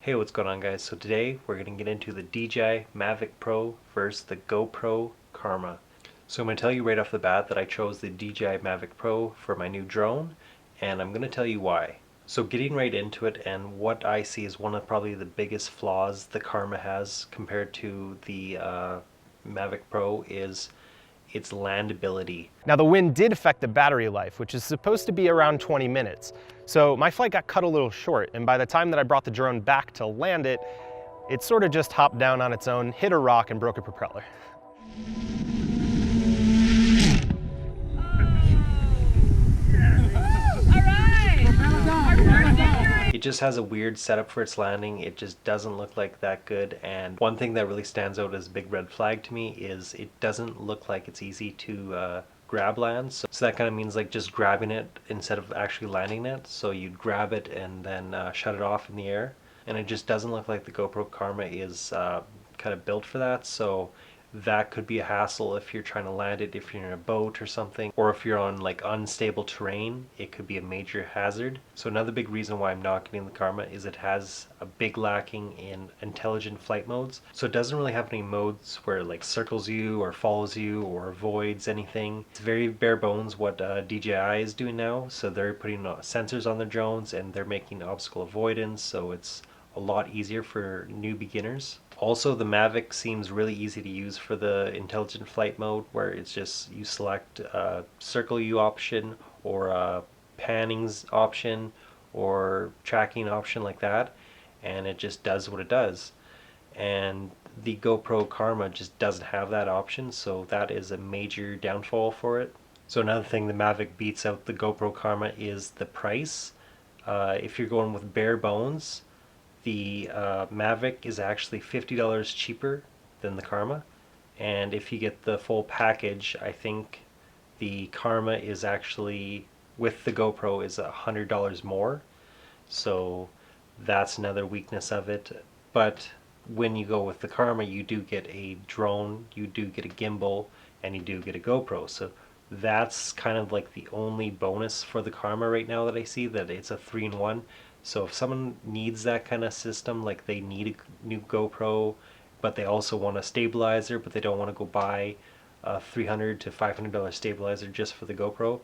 Hey, what's going on, guys? So today we're going to get into the DJI MAVIC Pro versus the GOPRO KARMA. So I'm going to tell you right off the bat that I chose the DJI MAVIC Pro for my new drone, and I'm going to tell you why. So getting right into it, and what I see is one of probably the biggest flaws the KARMA has compared to the MAVIC Pro is its landability. Now the wind did affect the battery life, which is supposed to be around 20 minutes. So my flight got cut a little short, and by the time that I brought the drone back to land it, it sort of just hopped down on its own, hit a rock, and broke a propeller. It just has a weird setup for its landing. It just doesn't look like that good, and one thing that really stands out as a big red flag to me is it doesn't look like it's easy to grab land. So that kind of means like just grabbing it instead of actually landing it. So you'd grab it and then shut it off in the air, and it just doesn't look like the GoPro KARMA is kind of built for that. So that could be a hassle if you're trying to land it, if you're in a boat or something, or if you're on like unstable terrain, it could be a major hazard. So another big reason why I'm not getting the KARMA is it has a big lacking in intelligent flight modes. So it doesn't really have any modes where it like circles you or follows you or avoids anything. It's very bare bones what DJI is doing now. So they're putting sensors on their drones and they're making obstacle avoidance, so it's a lot easier for new beginners. Also, the Mavic seems really easy to use for the intelligent flight mode, where it's just you select a circle U option or a pannings option or tracking option like that, and it just does what it does. And the GoPro KARMA just doesn't have that option, so that is a major downfall for it. So another thing the Mavic beats out the GoPro KARMA is the price. If you're going with bare bones, the Mavic is actually $50 cheaper than the KARMA, and if you get the full package, I think the KARMA is actually, with the GoPro, is $100 more. So that's another weakness of it. But when you go with the KARMA, you do get a drone, you do get a gimbal, and you do get a GoPro. So that's kind of like the only bonus for the KARMA right now that I see, that it's a 3-in-1. So if someone needs that kind of system, like they need a new GoPro, but they also want a stabilizer, but they don't want to go buy a $300 to $500 stabilizer just for the GoPro,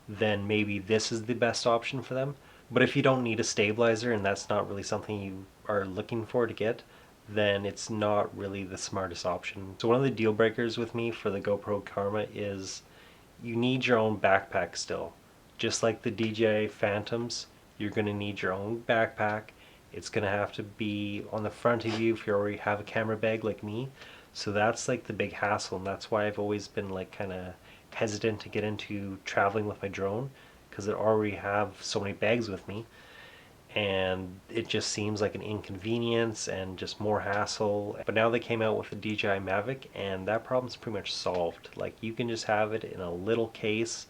then maybe this is the best option for them. But if you don't need a stabilizer and that's not really something you are looking for to get, then it's not really the smartest option. So one of the deal breakers with me for the GoPro KARMA is you need your own backpack still. Just like the DJI Phantoms, you're going to need your own backpack. It's going to have to be on the front of you if you already have a camera bag like me. So that's like the big hassle, and that's why I've always been like kind of hesitant to get into traveling with my drone, because I already have so many bags with me, and it just seems like an inconvenience and just more hassle. But now they came out with the DJI Mavic, and that problem's pretty much solved. Like, you can just have it in a little case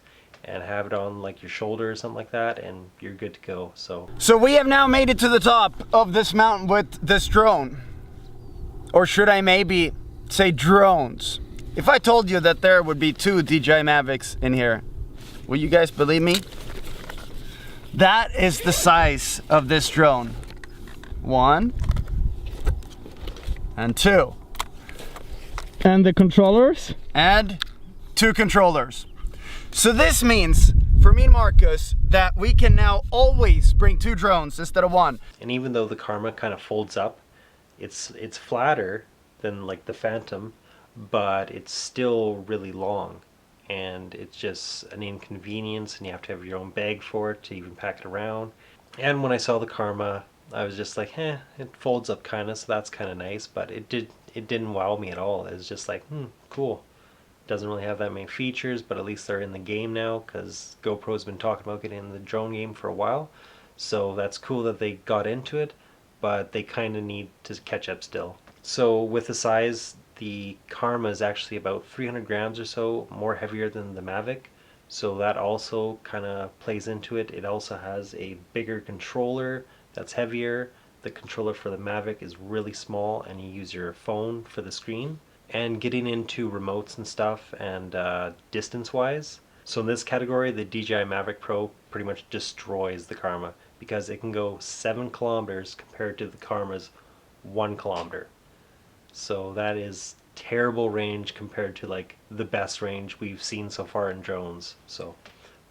and have it on like your shoulder or something like that, and you're good to go. So we have now made it to the top of this mountain with this drone. Or should I maybe say drones? If I told you that there would be 2 DJI Mavics in here, will you guys believe me? That is the size of this drone. 1 and 2. And the controllers? And 2 controllers. So this means, for me and Marcus, that we can now always bring 2 drones instead of 1. And even though the KARMA kind of folds up, it's flatter than like the Phantom, but it's still really long, and it's just an inconvenience, and you have to have your own bag for it to even pack it around. And when I saw the KARMA, I was just like, it folds up kind of, so that's kind of nice, but it didn't wow me at all. It was just like, cool. Doesn't really have that many features, but at least they're in the game now, because GoPro's been talking about getting in the drone game for a while. So that's cool that they got into it, but they kind of need to catch up still. So with the size, the KARMA is actually about 300 grams or so more heavier than the Mavic. So that also kind of plays into it. It also has a bigger controller that's heavier. The controller for the Mavic is really small, and you use your phone for the screen. And getting into remotes and stuff, and distance wise, So in this category, the DJI MAVIC Pro pretty much destroys the KARMA. because it can go 7 kilometers compared to the Karma's 1 kilometer. So that is terrible range compared to like the best range we've seen so far in drones. So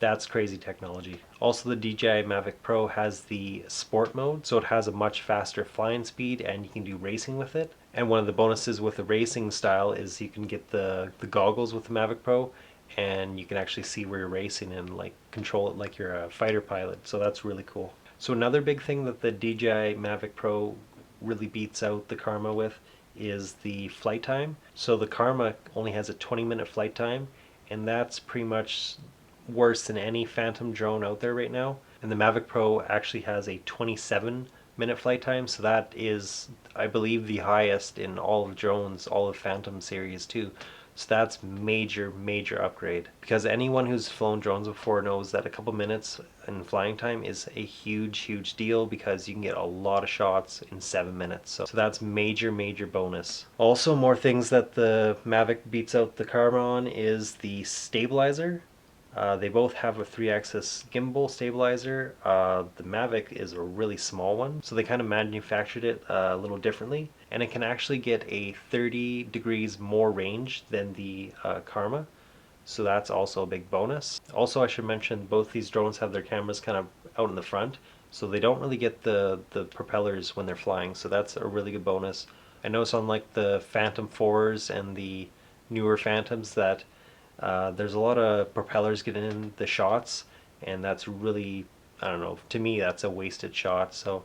that's crazy technology. Also, the DJI MAVIC Pro has the sport mode, so it has a much faster flying speed and you can do racing with it. And one of the bonuses with the racing style is you can get the goggles with the MAVIC Pro, and you can actually see where you're racing and like control it like you're a fighter pilot. So that's really cool. So another big thing that the DJI MAVIC Pro really beats out the Karma with is the flight time. So the Karma only has a 20-minute flight time, and that's pretty much worse than any Phantom drone out there right now. And the MAVIC Pro actually has a 27-minute flight time, so that is, I believe, the highest in all of drones, all of Phantom series too. So that's major upgrade, because anyone who's flown drones before knows that a couple minutes in flying time is a huge deal, because you can get a lot of shots in 7 minutes. So that's major bonus. Also, more things that the MAVIC beats out the Karma on is the stabilizer. They both have a 3-axis gimbal stabilizer. The MAVIC is a really small one, so they kind of manufactured it a little differently, and it can actually get a 30 degrees more range than the Karma, so that's also a big bonus. Also, I should mention both these drones have their cameras kind of out in the front, so they don't really get the propellers when they're flying, so that's a really good bonus. I noticed on like the Phantom 4s and the newer Phantoms that there's a lot of propellers getting in the shots, and that's really, I don't know, to me that's a wasted shot. So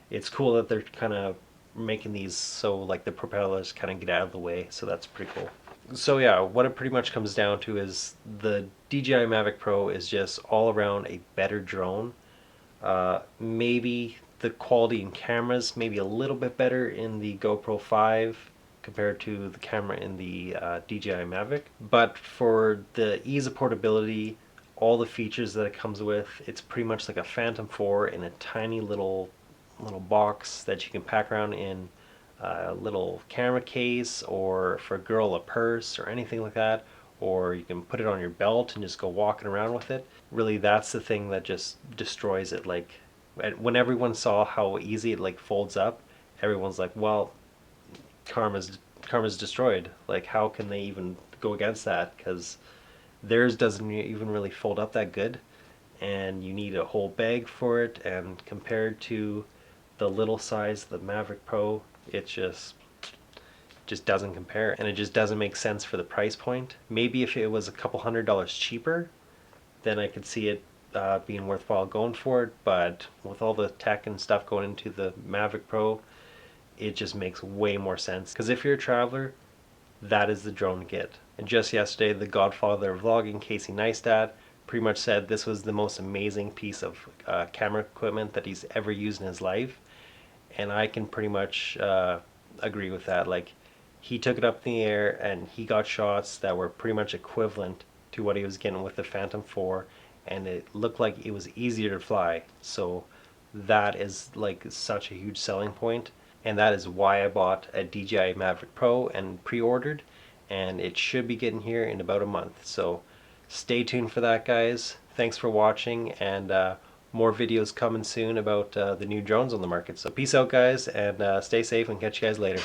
it's cool that they're kind of making these so like the propellers kind of get out of the way, so that's pretty cool. So yeah, what it pretty much comes down to is the DJI MAVIC Pro is just all around a better drone. Maybe the quality in cameras maybe a little bit better in the GoPro 5 compared to the camera in the DJI MAVIC, but for the ease of portability, all the features that it comes with, it's pretty much like a Phantom 4 in a tiny little box that you can pack around in a little camera case, or for a girl a purse or anything like that, or you can put it on your belt and just go walking around with it. Really, that's the thing that just destroys it. Like when everyone saw how easy it like folds up, everyone's like, well, Karma's destroyed. Like, how can they even go against that? Because theirs doesn't even really fold up that good, and you need a whole bag for it, and compared to the little size of the MAVIC Pro, it just doesn't compare, and it just doesn't make sense for the price point. Maybe if it was a couple $100s cheaper, then I could see it being worthwhile going for it, but with all the tech and stuff going into the MAVIC Pro, it just makes way more sense. Because if you're a traveler, that is the drone to get. And just yesterday, the godfather of vlogging, Casey Neistat, pretty much said this was the most amazing piece of camera equipment that he's ever used in his life. And I can pretty much agree with that. Like, he took it up in the air and he got shots that were pretty much equivalent to what he was getting with the Phantom 4, and it looked like it was easier to fly. So that is like such a huge selling point. And that is why I bought a DJI MAVIC Pro and pre-ordered, and it should be getting here in about a month. So stay tuned for that, guys. Thanks for watching, and more videos coming soon about the new drones on the market. So peace out, guys, and stay safe, and catch you guys later.